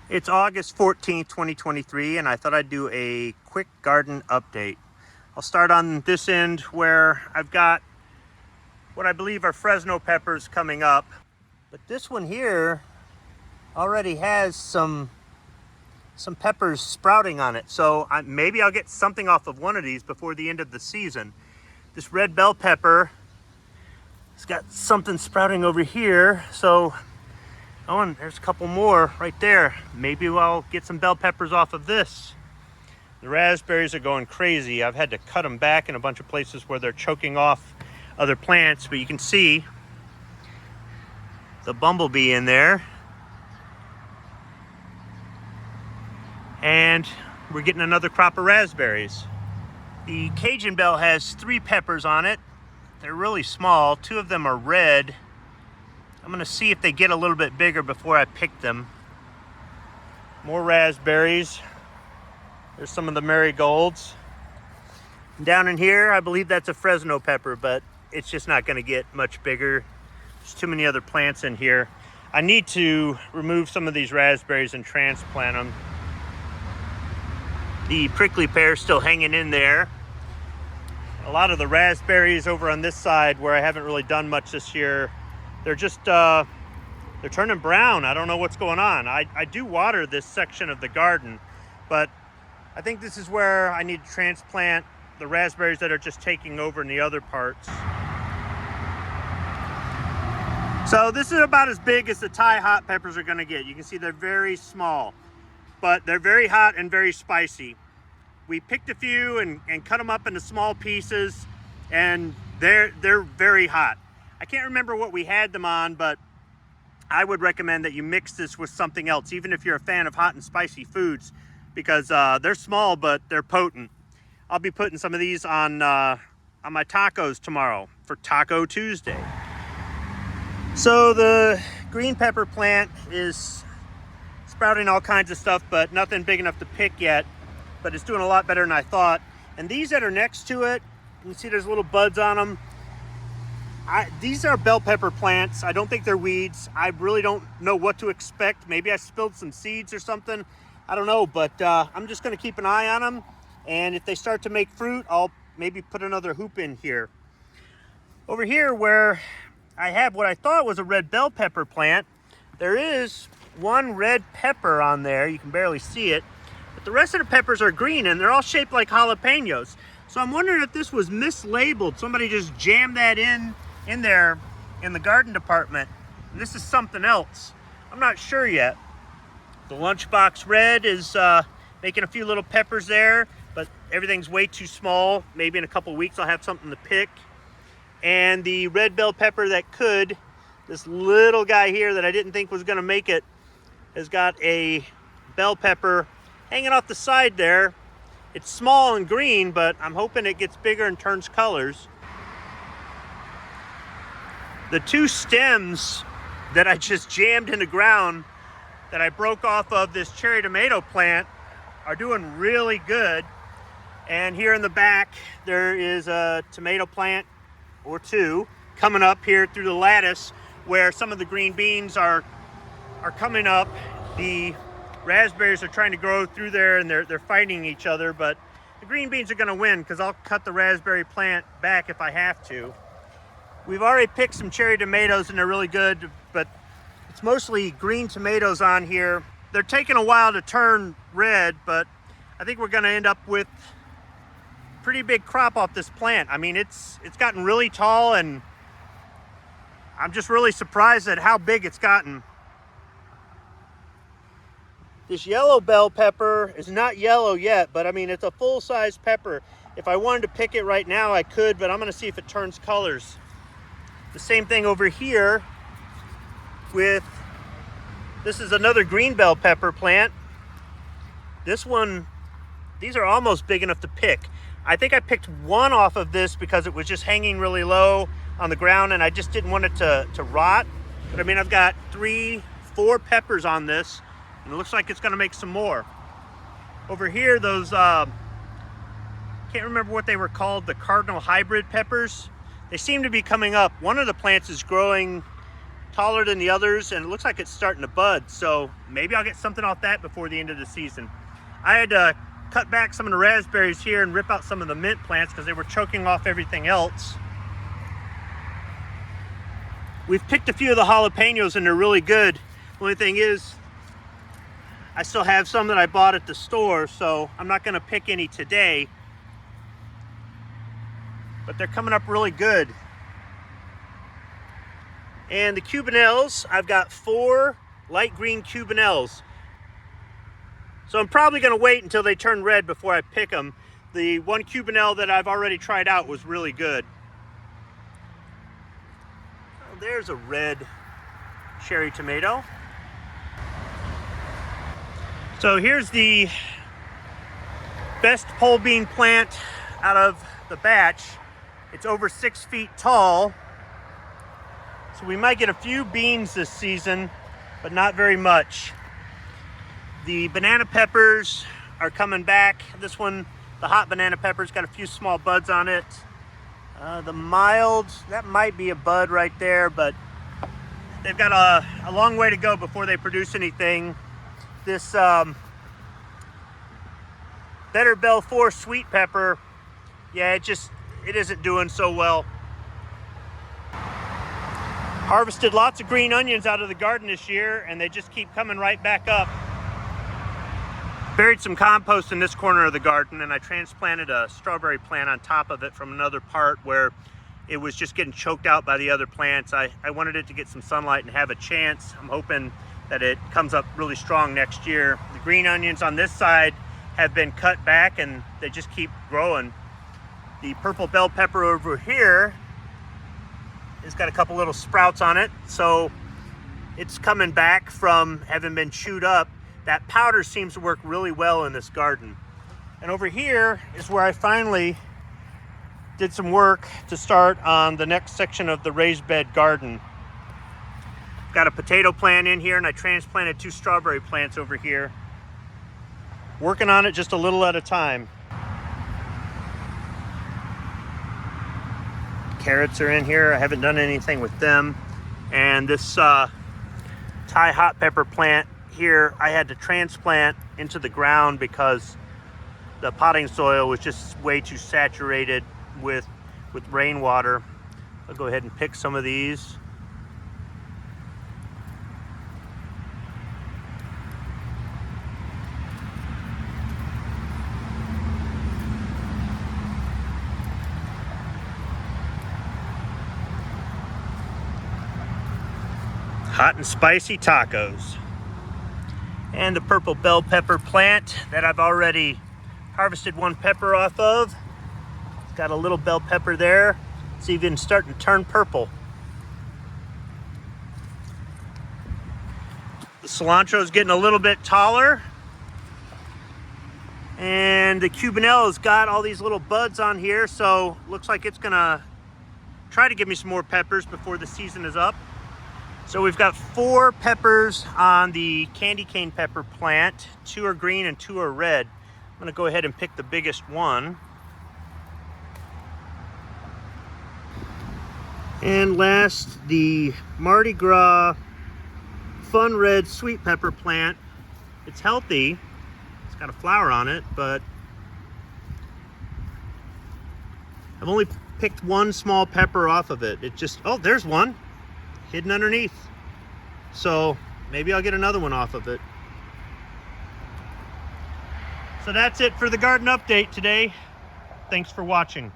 It's August 14th, 2023, and I thought I'd do a quick garden update. I'll start on this end where I've got what I believe are Fresno peppers coming up. But this one here already has some peppers sprouting on it. So maybe I'll get something off of one of these before the end of the season. This red bell pepper has got something sprouting over here. So oh, and there's a couple more right there. Maybe I'll get some bell peppers off of this. The raspberries are going crazy. I've had to cut them back in a bunch of places where they're choking off other plants, but you can see the bumblebee in there. And we're getting another crop of raspberries. The Cajun bell has 3 peppers on it. They're really small. 2 of them are red. I'm gonna see if they get a little bit bigger before I pick them. More raspberries. There's some of the marigolds. Down in here, I believe that's a Fresno pepper, but it's just not gonna get much bigger. There's too many other plants in here. I need to remove some of these raspberries and transplant them. The prickly pear's still hanging in there. A lot of the raspberries over on this side where I haven't really done much this year, they're just, they're turning brown. I don't know what's going on. I do water this section of the garden, but I think this is where I need to transplant the raspberries that are just taking over in the other parts. So this is about as big as the Thai hot peppers are gonna get. You can see they're very small, but they're very hot and very spicy. We picked a few and cut them up into small pieces, and they're very hot. I can't remember what we had them on, but I would recommend that you mix this with something else, even if you're a fan of hot and spicy foods, because they're small, but they're potent. I'll be putting some of these on my tacos tomorrow for Taco Tuesday. So the green pepper plant is sprouting all kinds of stuff, but nothing big enough to pick yet, but it's doing a lot better than I thought. And these that are next to it, you can see there's little buds on them. These are bell pepper plants. I don't think they're weeds. I really don't know what to expect. Maybe I spilled some seeds or something. I don't know, but I'm just gonna keep an eye on them. And if they start to make fruit, I'll maybe put another hoop in here. Over here where I have what I thought was a red bell pepper plant, there is one red pepper on there. You can barely see it, but the rest of the peppers are green and they're all shaped like jalapenos. So I'm wondering if this was mislabeled. Somebody just jammed that in there in the garden department, and this is something else. I'm not sure yet. The lunchbox red is making a few little peppers there, but everything's way too small. Maybe in a couple weeks I'll have something to pick. And the red bell pepper that could, this little guy here that I didn't think was gonna make it, has got a bell pepper hanging off the side there. It's small and green, but I'm hoping it gets bigger and turns colors. The 2 stems that I just jammed in the ground that I broke off of this cherry tomato plant are doing really good. And here in the back, there is a tomato plant or 2 coming up here through the lattice where some of the green beans are coming up. The raspberries are trying to grow through there and they're fighting each other, but the green beans are gonna win because I'll cut the raspberry plant back if I have to. We've already picked some cherry tomatoes and they're really good, but it's mostly green tomatoes on here. They're taking a while to turn red, but I think we're gonna end up with a pretty big crop off this plant. I mean, it's gotten really tall and I'm just really surprised at how big it's gotten. This yellow bell pepper is not yellow yet, but I mean, it's a full-size pepper. If I wanted to pick it right now, I could, but I'm gonna see if it turns colors. The same thing over here with, this is another green bell pepper plant. This one, these are almost big enough to pick. I think I picked one off of this because it was just hanging really low on the ground and I just didn't want it to rot. But I mean, I've got 3, 4 peppers on this and it looks like it's gonna make some more. Over here, those, can't remember what they were called, the Cardinal hybrid peppers. They seem to be coming up. One of the plants is growing taller than the others, and it looks like it's starting to bud, so maybe I'll get something off that before the end of the season. I had to cut back some of the raspberries here and rip out some of the mint plants because they were choking off everything else. We've picked a few of the jalapenos and they're really good. The only thing is, I still have some that I bought at the store, so I'm not gonna pick any today. But they're coming up really good. And the Cubanelles, I've got 4 light green Cubanelles. So I'm probably gonna wait until they turn red before I pick them. The one Cubanelle that I've already tried out was really good. Oh, there's a red cherry tomato. So here's the best pole bean plant out of the batch. It's over 6 feet tall. So we might get a few beans this season, but not very much. The banana peppers are coming back. This one, the hot banana pepper's got a few small buds on it. The mild, that might be a bud right there, but they've got a long way to go before they produce anything. This Better Bell 4 sweet pepper, yeah, it isn't doing so well. Harvested lots of green onions out of the garden this year, and they just keep coming right back up. Buried some compost in this corner of the garden, and I transplanted a strawberry plant on top of it from another part where it was just getting choked out by the other plants. I wanted it to get some sunlight and have a chance. I'm hoping that it comes up really strong next year. The green onions on this side have been cut back and they just keep growing. The purple bell pepper over here has got a couple little sprouts on it, so it's coming back from having been chewed up. That powder seems to work really well in this garden. And over here is where I finally did some work to start on the next section of the raised bed garden. Got a potato plant in here, and I transplanted 2 strawberry plants over here. Working on it just a little at a time. Carrots are in here. I haven't done anything with them. And this Thai hot pepper plant here, I had to transplant into the ground because the potting soil was just way too saturated with rainwater. I'll go ahead and pick some of these. Hot and spicy tacos. And the purple bell pepper plant that I've already harvested 1 pepper off of. It's got a little bell pepper there. It's even starting to turn purple. The cilantro is getting a little bit taller. And the Cubanelle has got all these little buds on here, so looks like it's gonna try to give me some more peppers before the season is up. So we've got 4 peppers on the candy cane pepper plant. 2 are green and 2 are red. I'm gonna go ahead and pick the biggest one. And last, the Mardi Gras Fun Red sweet pepper plant. It's healthy. It's got a flower on it, but I've only picked 1 small pepper off of it. It just, oh, there's one hidden underneath. So maybe I'll get another one off of it. So that's it for the garden update today. Thanks for watching.